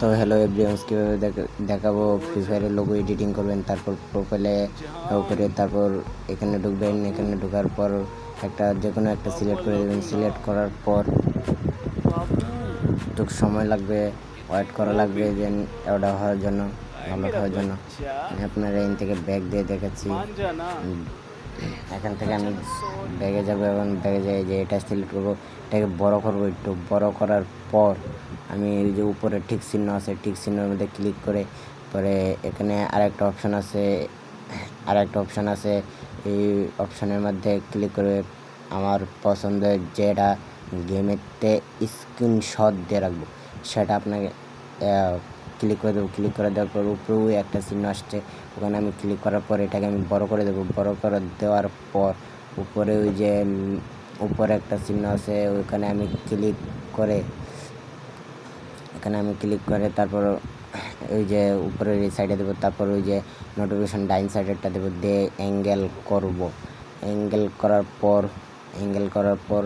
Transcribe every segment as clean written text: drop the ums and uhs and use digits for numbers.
তো hello everyone, কীভাবে দেখাবো ফ্রি ফায়ারের লোগো এডিটিং করবেন। তারপর প্রোফাইলে উপরে তারপর এখানে ঢুকবেন। এখানে ঢোকার পর একটা যে কোনো একটা সিলেক্ট করে দেবেন। সিলেক্ট করার পর একটু সময় লাগবে, ওয়েট করা লাগবে যে অর্ডার হওয়ার জন্য, ডাউনলোড হওয়ার জন্য। আমি আপনারা এখান থেকে ব্যাগ দিয়ে দেখাচ্ছি। এখান থেকে আমি ব্যাগে যাবো এবং ব্যাগে যাই যে এটা সিলেক্ট করবো, এটাকে বড় করবো। একটু বড় করার পর আমি এই যে উপরে ঠিক চিহ্ন আছে, ঠিক চিহ্নের মধ্যে ক্লিক করে পরে এখানে আরেকটা অপশান আছে। এই অপশানের মধ্যে ক্লিক করে আমার পছন্দের যেটা গেমেতে স্ক্রিনশট দিয়ে রাখবো সেটা আপনাকে ক্লিক করে দেবো। ক্লিক করে দেওয়ার পর উপরেও একটা চিহ্ন আসছে, ওখানে আমি ক্লিক করার পর এটাকে আমি বড় করে দেবো। বড় করে দেওয়ার পর উপরে ওই যে উপরে একটা চিহ্ন আছে, ওইখানে আমি ক্লিক করে তারপর ওই যে উপরের এই সাইডে দেবো। তারপর ওই যে নোটিফিকেশন ডাইন সাইডেরটা দেবো, দিয়ে অ্যাঙ্গেল করব। অ্যাঙ্গেল করার পর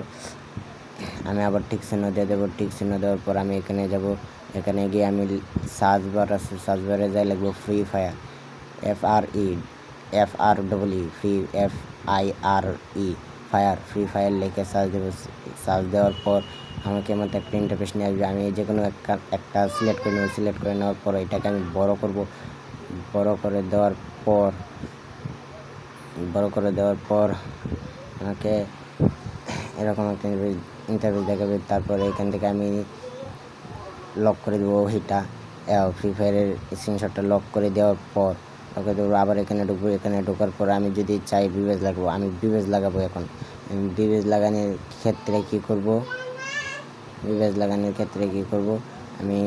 আমি আবার ঠিক চিহ্ন দিয়ে দেবো। ঠিক চিহ্ন দেওয়ার পর আমি এখানে যাব। এখানে গিয়ে আমি সার্চ বার আছে, সার্চ বারে যাই লিখবো free fire, fire, free fire লিখে সার্চ দেবো। সার্চ দেওয়ার পর আমাকে মতো একটা ইন্টারফেস নিয়ে আসবে। আমি যে কোনো একটা সিলেক্ট করে নেব। সিলেক্ট করে নেওয়ার পর এটাকে আমি বড় করব। বড় করে দেওয়ার পর আমাকে এরকম একটা ইন্টারফেস দেখাবে। তারপরে এখান থেকে আমি লক করে দেবো। ওইটা ফ্রি ফায়ারের স্ক্রিনশটটা লক করে দেওয়ার পর ওকে দেবো। আবার এখানে ঢুকবো। এখানে ঢোকার পর আমি যদি চাই বিবেজ লাগাবো, আমি বিবেজ লাগাবো। এখন আমি বিবেজ লাগানোর ক্ষেত্রে কী করব, আমি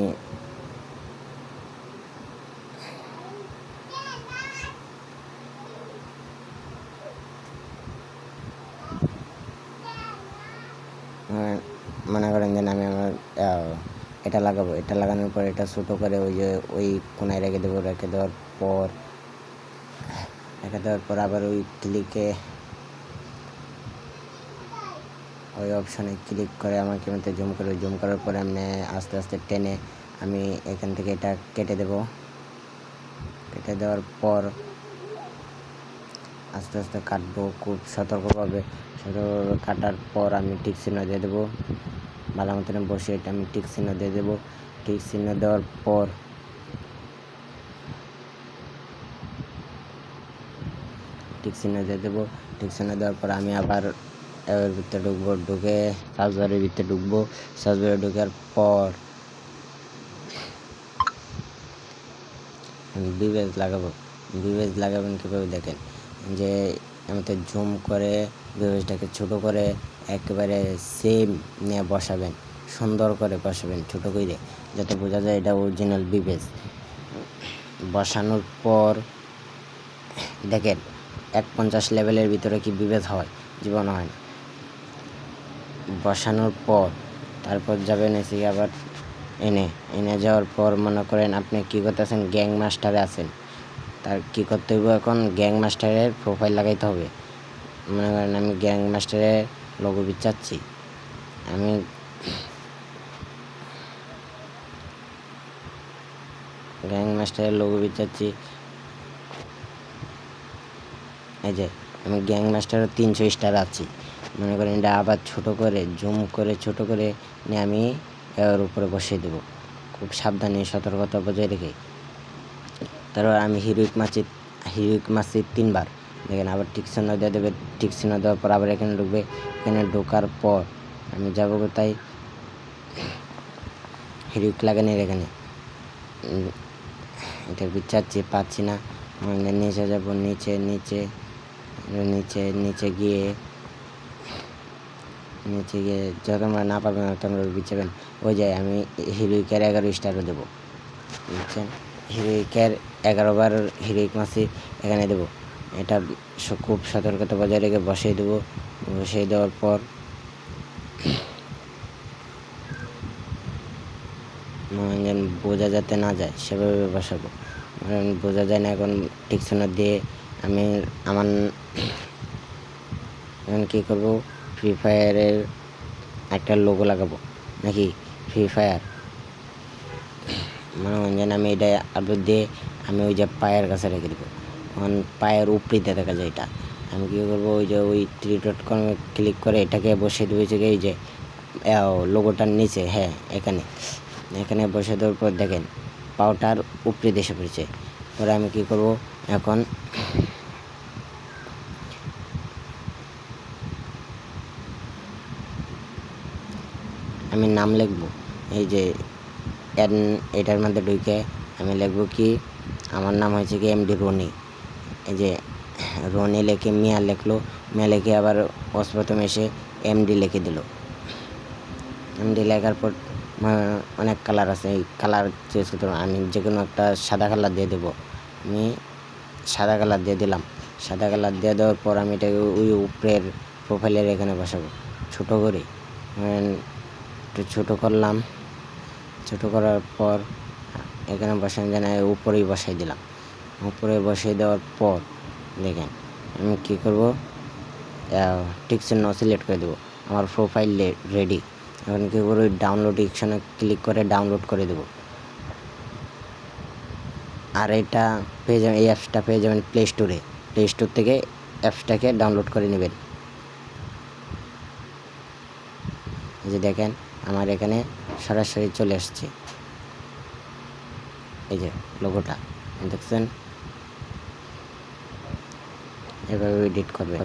মনে করেন যে আমি আমার এটা লাগাবো। এটা লাগানোর পর এটা ছোটো করে ওই কোনায় রেখে দেবো। রেখে দেওয়ার পর আবার ওই অপশানে ক্লিক করে আমাকে মধ্যে জুম করার পরে আমি আস্তে আস্তে টেনে আমি এখান থেকে এটা কেটে দেব। কেটে দেওয়ার পর আস্তে আস্তে কাটবো খুব সতর্কভাবে। কাটার পর আমি টিক চিহ্ন দিয়ে দেবো। ভালো মতন বসে এটা আমি টিক চিহ্ন দিয়ে দেবো। টিক চিহ্ন দেওয়ার পর টিক চিহ্ন দেওয়ার পর আমি আবার এর ভিতরে ঢুকবো। সার্চবারের ভিতরে ঢুকবো। সার্চবারে ঢোকার পর আমি বিবেজ লাগাবেন কীভাবে দেখেন, যে আমাদের জুম করে বিবেজটাকে ছোট করে একেবারে সেম নিয়ে বসাবেন, সুন্দর করে বসাবেন, ছোট করে যাতে বোঝা যায় এটা অরিজিনাল বিবেজ। বসানোর পর দেখেন 150 লেভেলের ভিতরে কি বিবেজ হয়? জীবন হয় না। বসানোর পর তারপর যাবেন এসে আবার এনে যাওয়ার পর মনে করেন আপনি কী করতেছেন, গ্যাং মাস্টারে আছেন। তার কী করতে হইব, এখন গ্যাং মাস্টারের প্রোফাইল লাগাইতে হবে। মনে করেন আমি গ্যাং মাস্টারের লোগো বিচাচ্ছি। আমি এই যে আমি গ্যাং মাস্টারের 300 স্টার আছি। মনে করেন এটা আবার জুম করে ছোট করে নিয়ে আমি এর উপরে বসিয়ে দেবো, খুব সাবধানে সতর্কতা বজায় রেখে। তারপর আমি হিরোইক মাসি 3 বার দেখেন, আবার টিক চিহ্ন দিয়ে দেবে। টিক চিহ্ন দেওয়ার পর আবার এখানে ঢুকবে। এখানে ঢোকার পর আমি যাবো কোথায়, হিরোইক লাগানোর এখানে। এটা বিচাচ্ছি, পাচ্ছি না। নিচে যাবো, নিচে গিয়ে যত আমরা না পাবেন তোমরা বিচাবেন। ওই যে আমি হিরোইকের 11 স্টারও দেবো, বুঝছেন। হিরোইকের 11 বার হিরোইক মাসি এখানে দেবো। এটা খুব সতর্কতা বজায় রেখে বসিয়ে দেবো। বসিয়ে দেওয়ার পর বোঝা যাতে না যায় সেভাবে বসাবো। বোঝা যায় না, এখন টিক চিহ্ন দিয়ে আমি এখন কী করবো, ফ্রি ফায়ারের একটা লোগো লাগাবো নাকি, ফ্রি ফায়ার মনে হয় যেন আমি এটা আপলোড দিয়ে আমি ওই যে পায়ের কাছে রেখে দেবো। এখন পায়ের উপরিতে দেখা যায় এটা। আমি কী করবো, ওই যে ওই 3 ডট ক্লিক করে এটাকে বসিয়ে দেবো এই যে লোগোটার নিচে, হ্যাঁ এখানে বসে দেওয়ার পর দেখেন পাউটার উপরে দেশে পড়েছে। পরে আমি কী করব, এখন আমি নাম লিখব। এই যে এটার মধ্যে ঢুকে আমি লিখব কি, আমার নাম হয়েছে কি এমডি রনি। এই যে রনি লিখে মিয়া লিখলো, মিয়া লিখে আবার প্রথমে এসে এমডি লিখে দিল। এমডি লেখার পর অনেক কালার আছে, এই কালার চুজ করতে হবে। আমি যে কোনো একটা সাদা কালার দিয়ে দেবো। আমি সাদা কালার দিয়ে দিলাম। সাদা কালার দিয়ে দেওয়ার পর আমি এটাকে ওই উপরের প্রোফাইলের এখানে বসাবো ছোটো করে। একটু ছোটো করলাম, ছোটো করার পর এখানে বসানো যেন উপরেই বসাই দিলাম। উপরে বসিয়ে দেওয়ার পর দেখেন আমি কী করব, টিক চিহ্ন সিলেক্ট করে দেবো। আমার প্রোফাইল রেডি। এখন কী করবো, ডাউনলোড অপশনে ক্লিক করে ডাউনলোড করে দেবো। আর এটা পেয়ে যাবেন, এই অ্যাপসটা পেয়ে যাবেন প্লে স্টোর থেকে অ্যাপসটাকে ডাউনলোড করে নেবেন। এই যে দেখেন আমার এখানে সরাসরি চলে আসছে, এই যে লোগোটা দেখছেন, এভাবে এডিট করবে।